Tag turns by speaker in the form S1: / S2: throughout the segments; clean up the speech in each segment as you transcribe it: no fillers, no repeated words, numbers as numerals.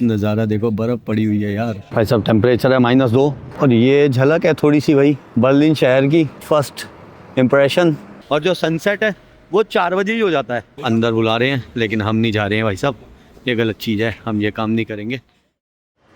S1: नज़ारा देखो, बर्फ़ पड़ी हुई है यार भाई साहब। टेम्परेचर है -2 और ये झलक है थोड़ी सी भाई बर्लिन शहर की फर्स्ट इम्प्रेशन। और जो सनसेट है वो 4 बजे ही हो जाता है। अंदर बुला रहे हैं लेकिन हम नहीं जा रहे हैं भाई साहब, ये गलत चीज़ है, हम ये काम नहीं करेंगे।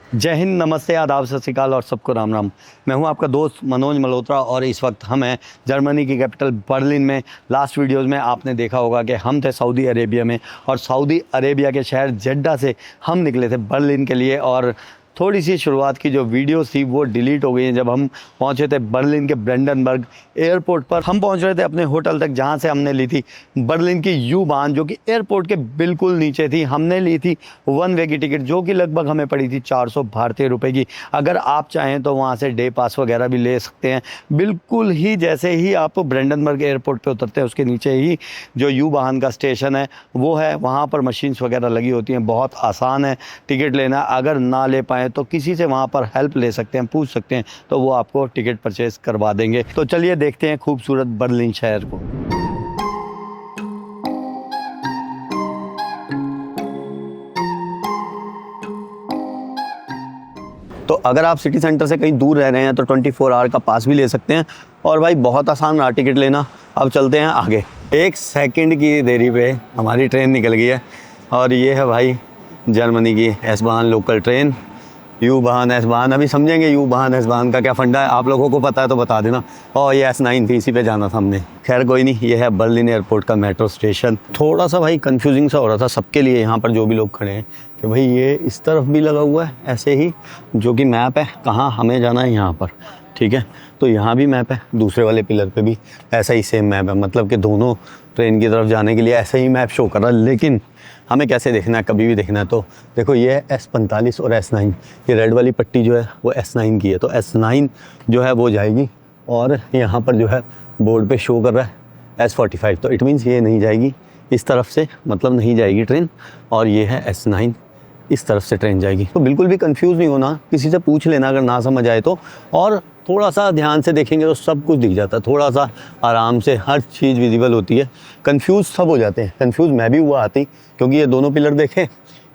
S1: जय हिंद, नमस्ते, आदाब, सत श्री अकाल और सबको राम राम। मैं हूं आपका दोस्त मनोज मल्होत्रा और इस वक्त हम हैं जर्मनी की कैपिटल बर्लिन में। लास्ट वीडियोस में आपने देखा होगा कि हम थे सऊदी अरेबिया में और सऊदी अरेबिया के शहर जेड्डा से हम निकले थे बर्लिन के लिए। और थोड़ी सी शुरुआत की जो वीडियोस थी वो डिलीट हो गई हैं जब हम पहुंचे थे बर्लिन के ब्रेंडनबर्ग एयरपोर्ट पर। हम पहुंच रहे थे अपने होटल तक जहां से हमने ली थी बर्लिन की U-Bahn, जो कि एयरपोर्ट के बिल्कुल नीचे थी। हमने ली थी 1 वे की टिकट जो कि लगभग हमें पड़ी थी 400 भारतीय रुपये की। अगर आप चाहें तो वहाँ से डे पास वगैरह भी ले सकते हैं। बिल्कुल ही जैसे ही आप ब्रेंडनबर्ग एयरपोर्ट पर उतरते हैं उसके नीचे ही जो U-Bahn का स्टेशन है वो है, वहाँ पर मशीन्स वगैरह लगी होती हैं। बहुत आसान है टिकट लेना। अगर ना ले पाएँ तो किसी से वहाँ पर हेल्प ले सकते हैं, पूछ सकते हैं, तो वो आपको टिकट परचेज़ करवा देंगे। तो चलिए देखते हैं खूबसूरत बर्लिन शहर को। तो अगर आप सिटी सेंटर से कहीं दूर रह रहे हैं तो 24 आवर का पास भी ले सकते हैं। और भाई बहुत आसान रहा टिकट लेना। अब चलते हैं आगे। 1 सेकंड की देरी पे हमारी ट्रेन निकल गई है और ये है भाई जर्मनी की S-Bahn local train. U-Bahn S-Bahn, अभी समझेंगे U-Bahn S-Bahn का क्या फंडा है। आप लोगों को पता है तो बता देना। और ये S9 थी, इसी पे जाना था हमने। खैर कोई नहीं, ये है बर्लिन एयरपोर्ट का मेट्रो स्टेशन। थोड़ा सा भाई कंफ्यूजिंग सा हो रहा था सबके लिए यहाँ पर जो भी लोग खड़े हैं कि भाई ये इस तरफ भी लगा हुआ है ऐसे ही, जो कि मैप है कहाँ हमें जाना है यहाँ पर, ठीक है। तो यहाँ भी मैप है, दूसरे वाले पिलर पे भी ऐसा ही सेम मैप है, मतलब कि दोनों ट्रेन की तरफ जाने के लिए ऐसा ही मैप शो कर रहा है। लेकिन हमें कैसे देखना है, कभी भी देखना है तो देखो ये है S45 और S9। ये रेड वाली पट्टी जो है वो S9 की है, तो S9 जो है वो जाएगी और यहाँ पर जो है बोर्ड पे शो कर रहा है S45, तो इट मीन्स ये नहीं जाएगी इस तरफ से, मतलब नहीं जाएगी ट्रेन। और ये है S9, इस तरफ से ट्रेन जाएगी। तो बिल्कुल भी कंफ्यूज नहीं होना, किसी से पूछ लेना अगर ना समझ आए तो। और थोड़ा सा ध्यान से देखेंगे तो सब कुछ दिख जाता है, थोड़ा सा आराम से हर चीज़ विजिबल होती है। कंफ्यूज सब हो जाते हैं, कंफ्यूज मैं भी हुआ आती, क्योंकि ये दोनों पिलर देखे,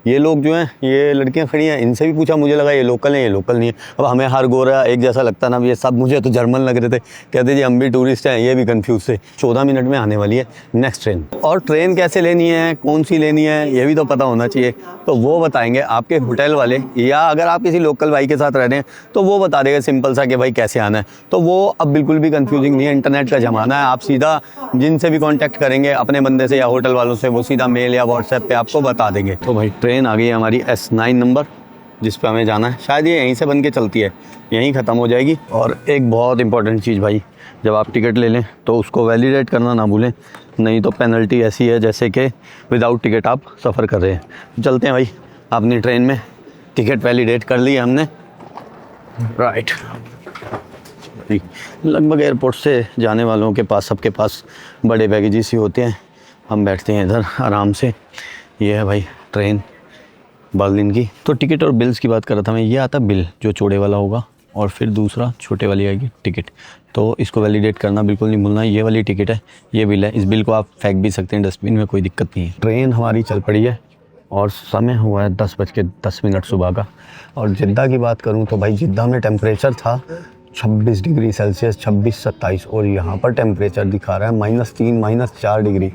S1: ये लोग जो हैं, ये लड़कियां खड़ी हैं, इनसे भी पूछा, मुझे लगा ये लोकल है, ये लोकल नहीं है। अब हमें हर गोरा एक जैसा लगता ना, ये सब मुझे तो जर्मन लग रहे थे। कहते जी हम भी टूरिस्ट हैं, ये भी कंफ्यूज थे। 14 मिनट में आने वाली है नेक्स्ट ट्रेन। और ट्रेन कैसे लेनी है, कौन सी लेनी है, ये भी तो पता होना चाहिए। तो वो बताएंगे आपके होटल वाले, या अगर आप किसी लोकल भाई के साथ रह रहे हैं तो वो बता देगा सिंपल सा कि भाई कैसे आना है। तो वो अब बिल्कुल भी कंफ्यूजिंग नहीं है, इंटरनेट का ज़माना है। आप सीधा जिनसे भी कांटेक्ट करेंगे अपने बंदे से या होटल वालों से, वो सीधा मेल या व्हाट्सएप पे आपको बता देंगे। तो भाई ट्रेन आ गई है हमारी S9 नंबर, जिस पे हमें जाना है। शायद ये यहीं से बन के चलती है, यहीं ख़त्म हो जाएगी। और एक बहुत इंपॉर्टेंट चीज़ भाई, जब आप टिकट ले लें तो उसको वैलिडेट करना ना भूलें, नहीं तो पेनल्टी ऐसी है जैसे कि विदाउट टिकट आप सफ़र कर रहे हैं। चलते हैं भाई अपनी ट्रेन में। टिकट वैलिडेट कर ली हमने, राइट। लगभग एयरपोर्ट से जाने वालों के पास, सबके पास बड़े बैगेजेस ही होते हैं। हम बैठते हैं इधर आराम से। ये है भाई ट्रेन बर्लिन की। तो टिकट और बिल्स की बात कर रहा था मैं। ये आता बिल जो चौड़े वाला होगा और फिर दूसरा छोटे वाली आएगी टिकट। तो इसको वैलिडेट करना बिल्कुल नहीं भूलना। ये वाली टिकट है, ये बिल है। इस बिल को आप फेंक भी सकते हैं डस्टबिन में, कोई दिक्कत नहीं है। ट्रेन हमारी चल पड़ी है और समय हुआ है 10:10 सुबह का। और जिद्दा की बात करूं तो भाई जिद्दा में टेम्परेचर था 26 डिग्री सेल्सियस, 26-27, और यहाँ पर टेम्परेचर दिखा रहा है -3 -4 डिग्री।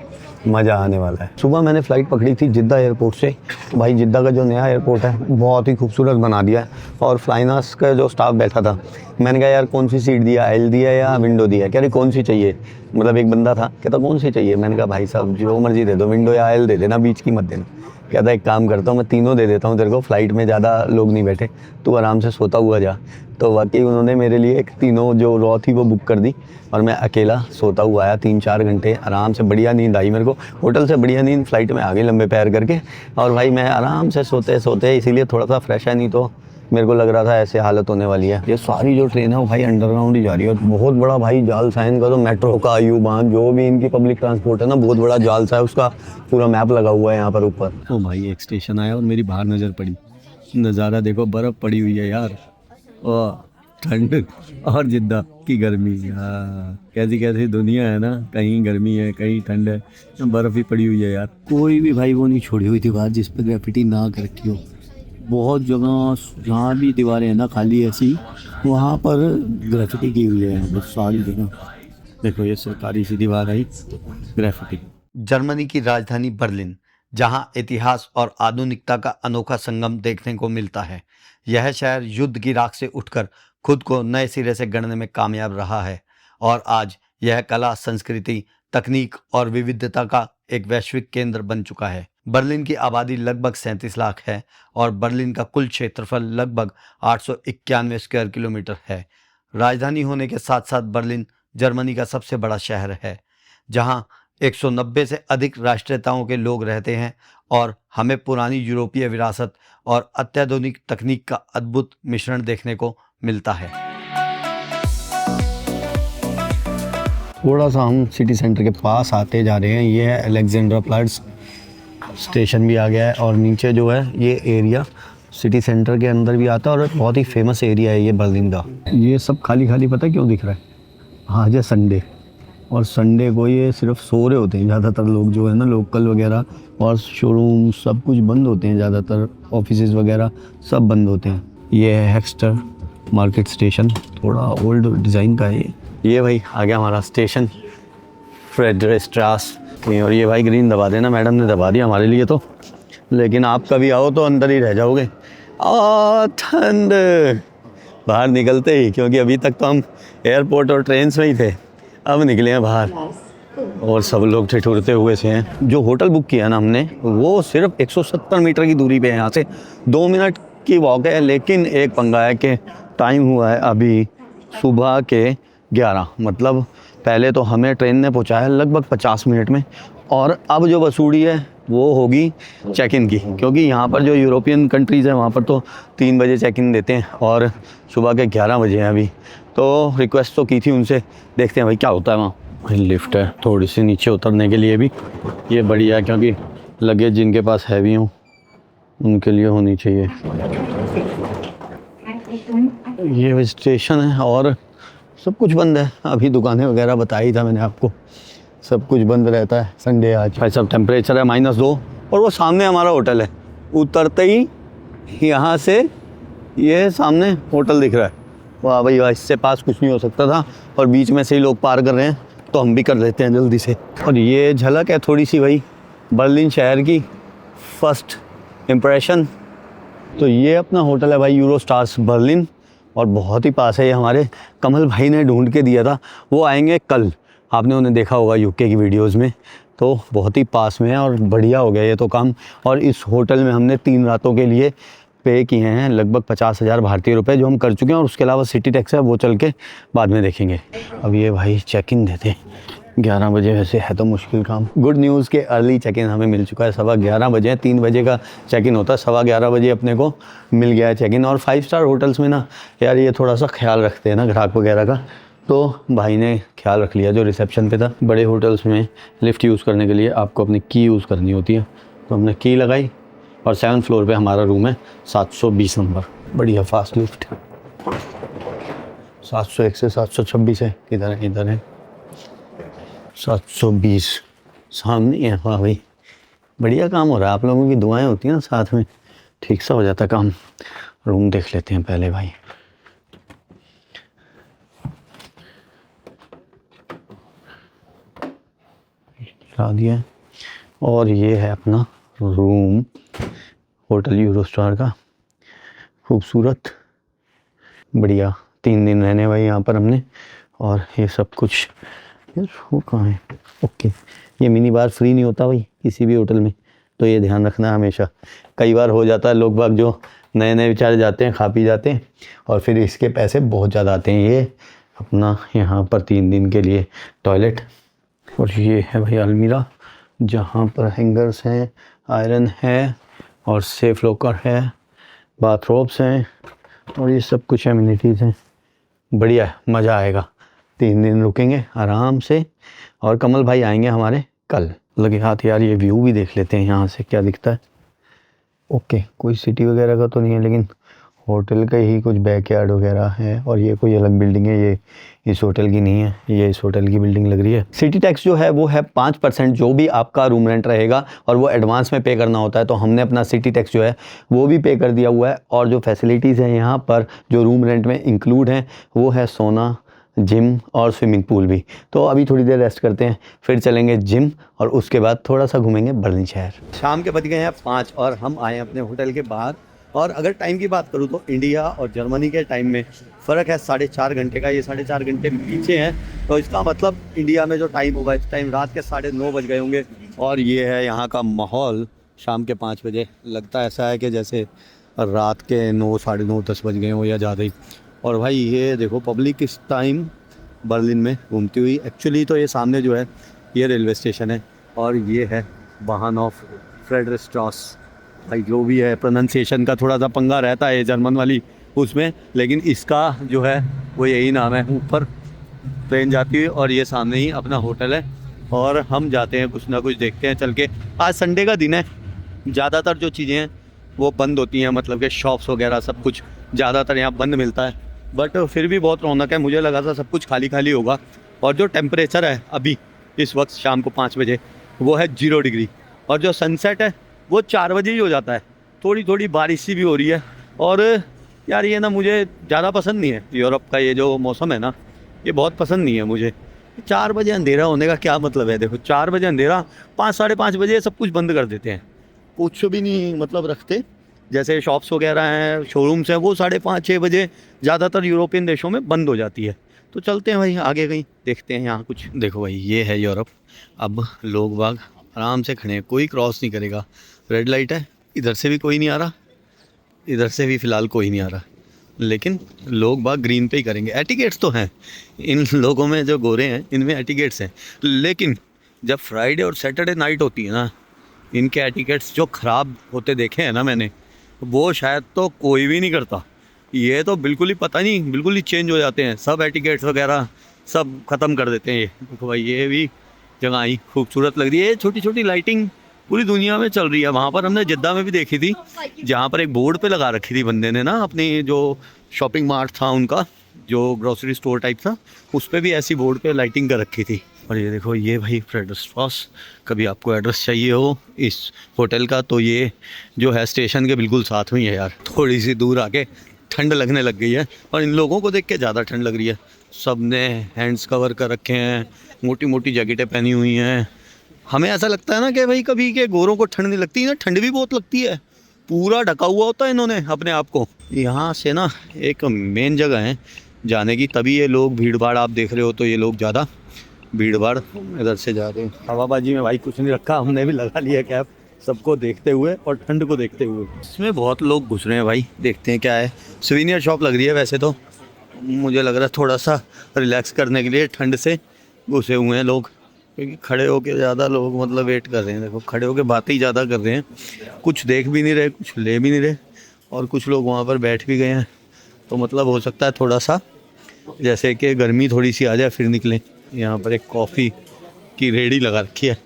S1: मज़ा आने वाला है। सुबह मैंने फ़्लाइट पकड़ी थी जिद्दा एयरपोर्ट से। भाई जिद्दा का जो नया एयरपोर्ट है बहुत ही खूबसूरत बना दिया है। और फ्लाइनास का जो स्टाफ बैठा था, मैंने कहा यार कौन सी सीट दिया, एल दिया या विंडो दिया? कह रहे कौन सी चाहिए, मतलब एक बंदा था कहता कौन सी चाहिए। मैंने कहा भाई साहब जो मर्जी दे दो, विंडो या एल दे देना, बीच की मत देना। कहता एक काम करता हूँ मैं तीनों दे देता हूँ तेरे को, फ़्लाइट में ज़्यादा लोग नहीं बैठे, तू आराम से सोता हुआ जा। तो वाकई उन्होंने मेरे लिए एक तीनों जो रॉ थी वो बुक कर दी और मैं अकेला सोता हुआ आया 3-4 घंटे आराम से। बढ़िया नींद आई मेरे को, होटल से बढ़िया नींद फ़्लाइट में आ गई लंबे पैर करके। और भाई मैं आराम से सोते सोते इसीलिए थोड़ा सा फ्रेश है, नहीं तो मेरे को लग रहा था ऐसे हालत होने वाली है। ये सारी जो ट्रेन है वो भाई अंडरग्राउंड ही जा रही है। बहुत बड़ा भाई जाल सा है इनका, तो मेट्रो का, U-Bahn, जो भी इनकी पब्लिक ट्रांसपोर्ट है ना, बहुत बड़ा जाल सा है, उसका पूरा मैप लगा हुआ है यहाँ पर ऊपर। ओ भाई एक स्टेशन आया और मेरी बाहर नज़र पड़ी, नज़ारा देखो, बर्फ़ पड़ी हुई है यार, और ठंड और जिद्दा की गर्मी। हाँ कैसी कैसी दुनिया है ना, कहीं गर्मी है कहीं ठंड है, बर्फ़ ही पड़ी हुई है यार। कोई भी भाई वो नहीं छोड़ी हुई थी बाहर जिस पर ग्रेफिटी ना कर रखी हो।
S2: बहुत जगह जहाँ भी दीवारें हैं ना खाली ऐसी, वहाँ पर ग्रेफिटी की हुई है बहुत सारी जगह। देखो ये सरकारी सी दीवार है, ग्रेफिटी।
S1: जर्मनी की राजधानी बर्लिन, जहां इतिहास और आधुनिकता का अनोखा संगम देखने को मिलता है। यह शहर युद्ध की राख से उठकर खुद को नए सिरे से गढ़ने में कामयाब रहा है और आज यह कला, संस्कृति, तकनीक और विविधता का एक वैश्विक केंद्र बन चुका है। बर्लिन की आबादी लगभग 37 लाख है और बर्लिन का कुल क्षेत्रफल लगभग 891 स्क्वायर किलोमीटर है। राजधानी होने के साथ साथ बर्लिन जर्मनी का सबसे बड़ा शहर है, जहां 190 से अधिक राष्ट्रीयताओं के लोग रहते हैं और हमें पुरानी यूरोपीय विरासत और अत्याधुनिक तकनीक का अद्भुत मिश्रण देखने को मिलता है।
S2: थोड़ा सा हम सिटी सेंटर के पास आते जा रहे हैं। ये है अलेक्जेंड्रा प्लाट्स, स्टेशन भी आ गया है और नीचे जो है ये एरिया सिटी सेंटर के अंदर भी आता है और बहुत ही फेमस एरिया है ये बर्लिन का। ये सब खाली खाली पता है क्यों दिख रहा है? आज है संडे और संडे को ये सिर्फ सो रहे होते हैं ज़्यादातर लोग जो है ना, लोकल वगैरह, और शोरूम सब कुछ बंद होते हैं ज़्यादातर, ऑफिसेज वगैरह सब बंद होते हैं। ये है हेक्स्टर मार्केट स्टेशन, थोड़ा ओल्ड डिज़ाइन का है ये भाई आ गया हमारा स्टेशन फ्रेडरिक्सस्ट्रास। और ये भाई ग्रीन दबा देना, मैडम ने दबा दिया हमारे लिए तो, लेकिन आप कभी आओ तो अंदर ही रह जाओगे। ठंड बाहर निकलते ही, क्योंकि अभी तक तो हम एयरपोर्ट और ट्रेन में ही थे, अब निकले हैं बाहर और सब लोग ठिठुरते हुए से हैं। जो होटल बुक किया ना हमने, वो सिर्फ 170 मीटर की दूरी पे है यहाँ से, 2 मिनट की वॉक है। लेकिन एक पंगा है कि टाइम हुआ है अभी सुबह के 11, मतलब पहले तो हमें ट्रेन ने पहुँचाया लगभग 50 मिनट में, और अब जो वसूली है वो होगी चेक इन की, क्योंकि यहाँ पर जो यूरोपियन कंट्रीज़ हैं वहाँ पर तो 3 बजे चेक इन देते हैं और सुबह के 11 बजे हैं अभी। तो रिक्वेस्ट तो की थी उनसे, देखते हैं भाई क्या होता है वहाँ। लिफ्ट है थोड़ी सी नीचे उतरने के लिए भी, ये बढ़िया है क्योंकि लगेज जिनके पास हैवी हो उनके लिए होनी चाहिए। ये स्टेशन है और सब कुछ बंद है अभी, दुकानें वगैरह बताई था मैंने आपको, सब कुछ बंद रहता है संडे आज। भाई सब टेम्परेचर है -2 और वो सामने हमारा होटल है, उतरते ही यहाँ से ये सामने होटल दिख रहा है। वाह भाई वाह, इससे पास कुछ नहीं हो सकता था और बीच में से ही लोग पार कर रहे हैं तो हम भी कर लेते हैं जल्दी से। और ये झलक है थोड़ी सी भाई बर्लिन शहर की फर्स्ट इम्प्रेशन। तो ये अपना होटल है भाई यूरोस्टार्स बर्लिन, और बहुत ही पास है। ये हमारे कमल भाई ने ढूंढ के दिया था, वो आएंगे कल, आपने उन्हें देखा होगा यूके की वीडियोस में, तो बहुत ही पास में है और बढ़िया हो गया ये तो काम। और इस होटल में हमने 3 रातों के लिए पे किए हैं लगभग 50,000 भारतीय रुपये, जो हम कर चुके हैं, और उसके अलावा सिटी टैक्स है वो चल के बाद में देखेंगे। अब ये भाई चेक इन देते हैं 11 बजे, वैसे है तो मुश्किल काम। गुड न्यूज़ के अर्ली चेक इन हमें मिल चुका है, 11:15 बजे, 3 बजे का चेक इन होता है, 11:15 बजे अपने को मिल गया है चेक इन। और 5 स्टार होटल्स में ना यार ये थोड़ा सा ख्याल रखते हैं ना ग्राहक वगैरह का, तो भाई ने ख्याल रख लिया जो रिसेप्शन पे था। बड़े होटल्स में लिफ्ट यूज़ करने के लिए आपको अपनी की यूज़ करनी होती है, तो हमने की लगाई और 7th फ्लोर पे हमारा रूम है 720 नंबर। बढ़िया फास्ट लिफ्ट, 701 से 726 है, इधर है 720 सामने है। वाह भाई बढ़िया काम हो रहा है, आप लोगों की दुआएं होती हैं ना साथ में, ठीक सा हो जाता काम। रूम देख लेते हैं पहले भाई। ला दिया, और ये है अपना रूम होटल यूरोस्टार का, खूबसूरत बढ़िया। 3 दिन रहने भाई यहाँ पर हमने, और ये सब कुछ वो कहाँ है? ओके, ये मिनी बार फ्री नहीं होता भाई किसी भी होटल में, तो ये ध्यान रखना है हमेशा। कई बार हो जाता है लोग बाग जो नए नए बेचारे जाते हैं, खा पी जाते हैं और फिर इसके पैसे बहुत ज़्यादा आते हैं। ये अपना यहाँ पर 3 दिन के लिए टॉयलेट, और ये है भाई अलमीरा जहाँ पर हैंगर्स हैं, आयरन है और सेफ लॉकर है, बाथरोब्स हैं, और ये सब कुछ एमिनिटीज़ हैं। बढ़िया है, मज़ा आएगा। 3 दिन रुकेंगे आराम से, और कमल भाई आएंगे हमारे कल। लगे हाथ यार, ये व्यू भी देख लेते हैं यहाँ से क्या दिखता है। ओके, कोई सिटी वगैरह का तो नहीं है, लेकिन होटल का ही कुछ बैकयार्ड वगैरह है, और ये कोई अलग बिल्डिंग है, ये इस होटल की नहीं है, ये इस होटल की बिल्डिंग लग रही है। सिटी टैक्स जो है वो है 5% जो भी आपका रूम रेंट रहेगा, और वो एडवांस में पे करना होता है। तो हमने अपना सिटी टैक्स जो है वो भी पे कर दिया हुआ है। और जो फैसिलिटीज़ हैं यहाँ पर जो रूम रेंट में इंक्लूड हैं वो है सोना, जिम और स्विमिंग पूल भी। तो अभी थोड़ी देर रेस्ट करते हैं, फिर चलेंगे जिम, और उसके बाद थोड़ा सा घूमेंगे बर्लिन शहर। शाम के बज गए हैं 5 और हम आए हैं अपने होटल के बाहर। और अगर टाइम की बात करूँ तो इंडिया और जर्मनी के टाइम में फ़र्क है 4.5 घंटे का। ये 4.5 घंटे पीछे हैं, तो इसका मतलब इंडिया में जो टाइम होगा इस टाइम रात के 9:30 बज गए होंगे। और ये है यहाँ का माहौल शाम के 5 बजे। लगता ऐसा है कि जैसे रात के 9, 9:30, 10 बज गए हो या ज़्यादा ही। और भाई ये देखो पब्लिक इस टाइम बर्लिन में घूमती हुई। एक्चुअली तो ये सामने जो है ये रेलवे स्टेशन है, और ये है बाहनहोफ फ्रेडरिक्सstraße। भाई जो भी है प्रोनाउंसिएशन का थोड़ा सा पंगा रहता है जर्मन वाली उसमें, लेकिन इसका जो है वो यही नाम है। ऊपर ट्रेन जाती है और ये सामने ही अपना होटल है, और हम जाते हैं कुछ ना कुछ देखते हैं चल के। आज संडे का दिन है, ज़्यादातर जो चीज़ें हैं वो बंद होती हैं, मतलब कि शॉप्स वगैरह सब कुछ ज़्यादातर यहाँ बंद मिलता है। बट फिर भी बहुत रौनक है, मुझे लगा था सब कुछ खाली खाली होगा। और जो टेम्परेचर है अभी इस वक्त शाम को 5 बजे वो है 0 डिग्री, और जो सनसेट है वो 4 बजे ही हो जाता है। थोड़ी थोड़ी बारिश सी भी हो रही है। और यार ये ना मुझे ज़्यादा पसंद नहीं है, यूरोप का ये जो मौसम है ना ये बहुत पसंद नहीं है मुझे। 4 बजे अंधेरा होने का क्या मतलब है? देखो 4 बजे अंधेरा, 5, 5:30 बजे सब कुछ बंद कर देते हैं, कुछ भी नहीं मतलब रखते। जैसे शॉप्स वगैरह हैं, शोरूम्स हैं, वो 5:30, 6 बजे ज़्यादातर यूरोपियन देशों में बंद हो जाती है। तो चलते हैं भाई आगे कहीं देखते हैं यहाँ कुछ। देखो भाई ये है यूरोप। अब लोग बाग आराम से खड़े हैं, कोई क्रॉस नहीं करेगा। रेड लाइट है, इधर से भी कोई नहीं आ रहा, इधर से भी फ़िलहाल कोई नहीं आ रहा, लेकिन लोग बाग ग्रीन पे ही करेंगे। एटिकेट्स तो हैं इन लोगों में, जो गोरे हैं इनमें एटिकेट्स हैं, लेकिन जब फ्राइडे और सैटरडे नाइट होती है ना, इनके एटिकेट्स जो ख़राब होते देखे हैं ना मैंने, वो शायद तो कोई भी नहीं करता। ये तो बिल्कुल ही पता नहीं, बिल्कुल ही चेंज हो जाते हैं, सब एटिकेट्स वगैरह सब ख़त्म कर देते हैं। ये देखो भाई ये भी जगह ही खूबसूरत लग रही है। छोटी छोटी लाइटिंग पूरी दुनिया में चल रही है। वहाँ पर हमने जिद्दा में भी देखी थी, जहाँ पर एक बोर्ड पे लगा रखी थी बंदे ने ना, अपनी जो शॉपिंग मार्ट था उनका, जो ग्रोसरी स्टोर टाइप था, उस पर भी ऐसी बोर्ड पे लाइटिंग कर रखी थी। और ये देखो ये भाई फ्रेडरिक्सstraße, कभी आपको एड्रेस चाहिए हो इस होटल का तो ये जो है स्टेशन के बिल्कुल साथ में ही है यार। थोड़ी सी दूर आके ठंड लगने लग गई है, और इन लोगों को देख के ज़्यादा ठंड लग रही है। सब ने हैंड्स कवर कर रखे हैं, मोटी मोटी जैकेटें पहनी हुई हैं। हमें ऐसा लगता है ना कि भाई कभी के गोरों को ठंड नहीं लगती, ना ठंड भी बहुत लगती है, पूरा ढका हुआ होता है इन्होंने अपने आप को। यहाँ से ना एक मेन जगह है जाने की, तभी ये लोग भीड़ भाड़ आप देख रहे हो, तो ये लोग ज़्यादा भीड़ भाड़ इधर से जा रहे हैं। हवाबाजी में भाई कुछ नहीं रखा, हमने भी लगा लिया कैप सबको देखते हुए और ठंड को देखते हुए। इसमें बहुत लोग घुस रहे हैं भाई, देखते हैं क्या है। सुवेनियर शॉप लग रही है वैसे तो, मुझे लग रहा है थोड़ा सा रिलैक्स करने के लिए ठंड से घुसे हुए हैं लोग, क्योंकि खड़े होके ज़्यादा लोग मतलब वेट कर रहे हैं। देखो खड़े होके बातें ही ज़्यादा कर रहे हैं, कुछ देख भी नहीं रहे, कुछ ले भी नहीं रहे, और कुछ लोग वहाँ पर बैठ भी गए हैं। तो मतलब हो सकता है थोड़ा सा जैसे कि गर्मी थोड़ी सी आ जाए फिर निकलें। यहाँ पर एक कॉफ़ी की रेडी लगा रखी है,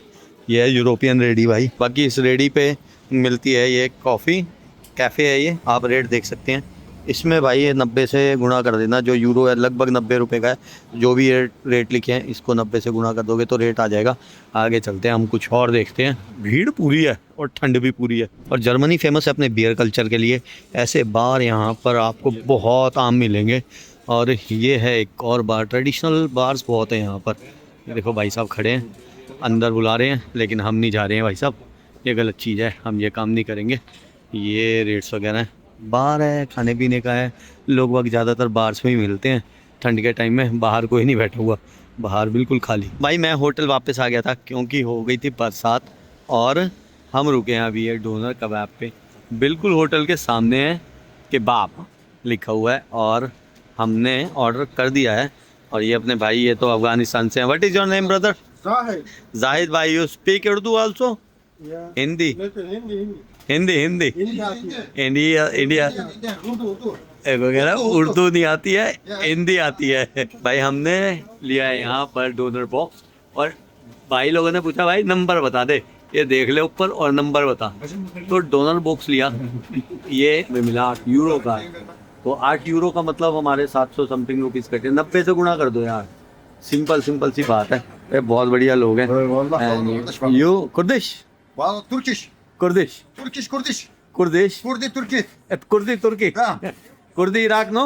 S2: ये है यूरोपियन रेडी भाई। बाकी इस रेडी पे मिलती है ये कॉफ़ी, कैफ़े है ये, आप रेट देख सकते हैं इसमें भाई। ये 90 से गुणा कर देना, जो यूरो है लगभग 90 रुपये का है। जो भी रेट लिखे हैं इसको 90 से गुणा कर दोगे तो रेट आ जाएगा। आगे चलते हैं, हम कुछ और देखते हैं। भीड़ पूरी है और ठंड भी पूरी है। और जर्मनी फेमस है अपने बियर कल्चर के लिए, ऐसे बार यहाँ पर आपको बहुत आम मिलेंगे। और ये है एक और बार, ट्रेडिशनल बार्स बहुत है यहाँ पर। ये देखो भाई साहब खड़े हैं, अंदर बुला रहे हैं, लेकिन हम नहीं जा रहे हैं भाई साहब, ये गलत चीज़ है, हम ये काम नहीं करेंगे। ये रेट्स वगैरह हैं, बार है, खाने पीने का है, लोग वक्त ज़्यादातर बार्स में ही मिलते हैं। ठंड के टाइम में बाहर कोई नहीं बैठा हुआ, बाहर बिल्कुल खाली। भाई मैं होटल वापस आ गया था क्योंकि हो गई थी बरसात, और हम रुके हैं अभी ये डोनर कबाब पे। बिल्कुल होटल के सामने है कबाब लिखा हुआ है, और हमने ऑर्डर कर दिया है। और ये अपने भाई, ये तो अफगानिस्तान से हैं। What is your name brother? Zahid भाई। You speak Urdu also? Hindi Hindi Hindi India वगैरह उर्दू नहीं आती है, हिंदी आती है। भाई हमने लिया है यहाँ पर डोनर बॉक्स, और भाई लोगों ने पूछा भाई नंबर बता दे, ये देख ले ऊपर और नंबर बता। तो डोनर बॉक्स लिया, ये मिला €8 का।
S1: तो 8 यूरो का मतलब हमारे 700 समथिंग रुपीज़ कटे, 90 से गुणा कर दो यार, सिंपल सिंपल सी बात है। ये बहुत बढ़िया लोग हैं। You Kurdish
S3: Turkish.
S1: Kurdish
S3: Kurdish.
S1: Kurdish
S3: Kurdi Turki.
S1: Kurdi तुर्की
S3: Ha.
S1: कुर्दी Iraq no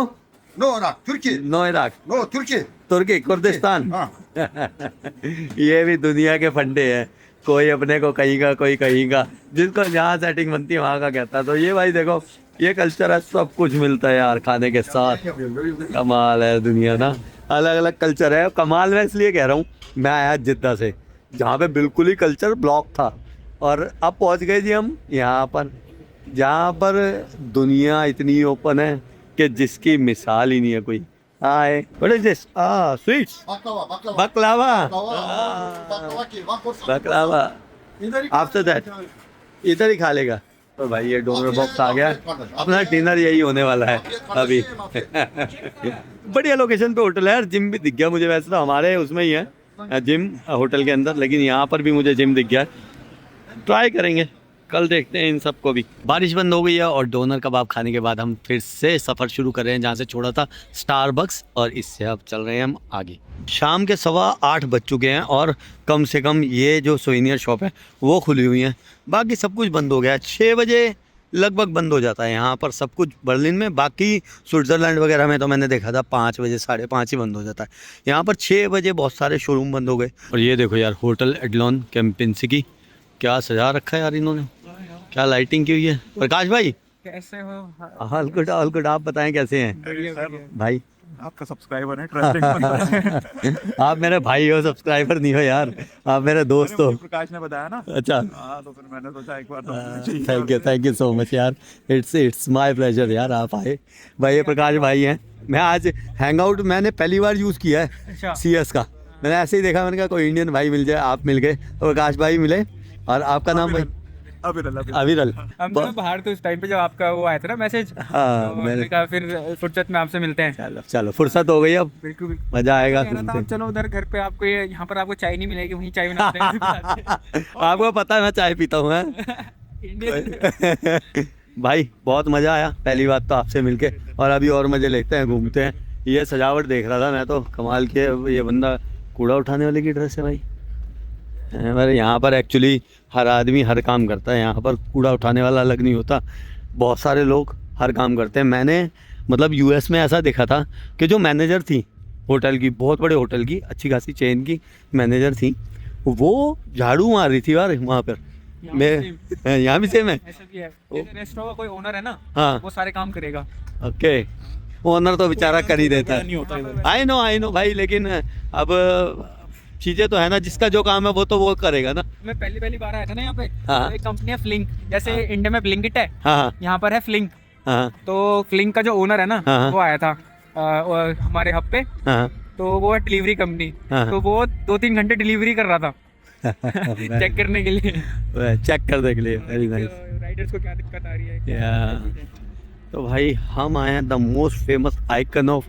S3: No Irak. Turki.
S1: No Iraq
S3: No Turki.
S1: तुर्की कुर्दिस्तान।
S3: Ha.
S1: ये भी दुनिया के फंडे हैं, कोई अपने को कहेगा कोई कहेगा, जिसको जहाँ सेटिंग बनती है वहाँ का कहता है। तो ये भाई देखो ये कल्चर है, सब कुछ मिलता है यार खाने के साथ। कमाल है दुनिया ना, अलग अलग कल्चर है। कमाल मैं इसलिए कह रहा हूँ, मैं आया जिद्दा से जहाँ पे बिल्कुल ही कल्चर ब्लॉक था, और अब पहुँच गए जी हम यहाँ पर, जहाँ पर दुनिया इतनी ओपन है कि जिसकी मिसाल ही नहीं है कोई। Hi what is this? Sweets,
S3: Baklava.
S1: बकलावा,
S3: Baklava ki. One portion.
S1: बकलावा। After that इधर ही खा लेगा। तो भाई ये डोनर बॉक्स आ गया, अपना डिनर यही होने वाला है अभी। बढ़िया लोकेशन पे होटल है यार, जिम भी दिख गया मुझे, वैसे तो हमारे उसमें ही है जिम होटल के अंदर, लेकिन यहाँ पर भी मुझे जिम दिख गया। ट्राई करेंगे, कल देखते हैं इन सबको भी। बारिश बंद हो गई है और डोनर कबाब खाने के बाद हम फिर से सफ़र शुरू कर रहे हैं जहाँ से छोड़ा था, स्टारबक्स, और इससे अब चल रहे हैं हम आगे। शाम के 8:15 बज चुके हैं और कम से कम ये जो सोवेनियर शॉप है वो खुली हुई है, बाकी सब कुछ बंद हो गया है। 6 बजे लगभग बंद हो जाता है यहाँ पर सब कुछ बर्लिन में। बाकी स्विट्ज़रलैंड वगैरह में तो मैंने देखा था 5 बजे 5:30 ही बंद हो जाता है। यहाँ पर 6 बजे बहुत सारे शोरूम बंद हो गए। और ये देखो यार होटल एडलॉन कैंपेंसी की क्या सजा रखा है यार इन्होंने, क्या लाइटिंग की हुई है। प्रकाश भाई
S4: कैसे हो?
S1: ऑल गुड, आप बताएं कैसे हैं भाई?
S4: आपका सब्सक्राइबर है, ट्रस्टिंग बंदा है।
S1: आप मेरे भाई हो, सब्सक्राइबर नहीं हो यार, आप मेरे दोस्त हो।
S4: प्रकाश ने बताया ना।
S1: अच्छा,
S4: हाँ, तो फिर मैंने सोचा एक बार
S1: थैंक यू सो मच यार, इट्स माय प्लेजर यार, आप आए भाई। ये प्रकाश भाई हैं, मैं आज हैंग आउट मैंने पहली बार यूज़ किया है
S4: अच्छा।
S1: CS का, मैंने ऐसे ही देखा, मैंने कहा कोई इंडियन भाई मिल जाए, आप मिल गए, प्रकाश भाई मिले। और आपका नाम भाई? अविरल।
S4: हम तो बाहर तो इस टाइम पे जब आपका वो आया था ना मैसेज,
S1: हाँ,
S4: तो
S1: मैंने
S4: मैंने कहा फिर फुर्सत में आपसे मिलते हैं।
S1: चलो फुर्सत हो गई, अब
S4: बिल्कुल
S1: मजा आएगा।
S4: कहना था, आप चलो उधर घर पे, आपको ये यहाँ पर आपको चाय नहीं मिलेगी, वहीं चाय बनाते हैं।
S1: आपको पता है मैं चाय पीता हूँ
S4: इंडियन।
S1: भाई बहुत मज़ा आया पहली बात तो आपसे मिलके, और अभी और मज़े लेते हैं, घूमते हैं। ये सजावट देख रहा था मैं तो, कमाल की है। ये बंदा कूड़ा उठाने वाले की ड्रेस है भाई। मेरे यहाँ पर एक्चुअली हर आदमी हर काम करता है, यहाँ पर कूड़ा उठाने वाला अलग नहीं होता, बहुत सारे लोग हर काम करते हैं। मैंने मतलब US में ऐसा देखा था कि जो मैनेजर थी होटल की, बहुत बड़े होटल की, अच्छी खासी चेन की मैनेजर थी, वो झाड़ू मार रही थी यार वहाँ पर। मैं यहाँ भी सेम है,
S4: ऐसा भी है, जैसे रेस्टोरेंट का कोई ओनर है ना,
S1: हाँ
S4: वो सारे काम करेगा।
S1: ओके, ओनर तो बेचारा कर ही देता है।
S4: नहीं होता है।
S1: आई नो भाई, लेकिन अब चीज़ें तो है ना, जिसका जो काम है वो तो वो करेगा ना।
S4: मैं पहली बार आया था ना यहाँ पे,
S1: हाँ।
S4: तो एक कंपनी है फ्लिंक, जैसे इंडिया में ब्लिंकिट है,
S1: हाँ
S4: यहाँ पर है फ्लिंक।
S1: हाँ
S4: तो फ्लिंक का जो ओनर है ना,
S1: हाँ।
S4: वो आया था हमारे हब पे,
S1: हाँ
S4: तो वो है डिलीवरी कंपनी,
S1: हाँ।
S4: तो वो 2-3 घंटे डिलीवरी कर रहा था चेक करने के लिए,
S1: चेक कर देख लिए, वेरी नाइस।
S4: राइडर्स को क्या दिक्कत आ रही है।
S1: या तो भाई हम आए हैं the most famous icon of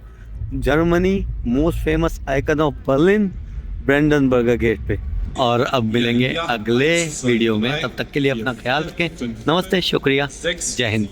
S1: Germany, most famous icon of Berlin, Brandenburger gate पे। और अब मिलेंगे अगले वीडियो में, तब तक के लिए अपना ख्याल रखें। नमस्ते, शुक्रिया, जय हिंद।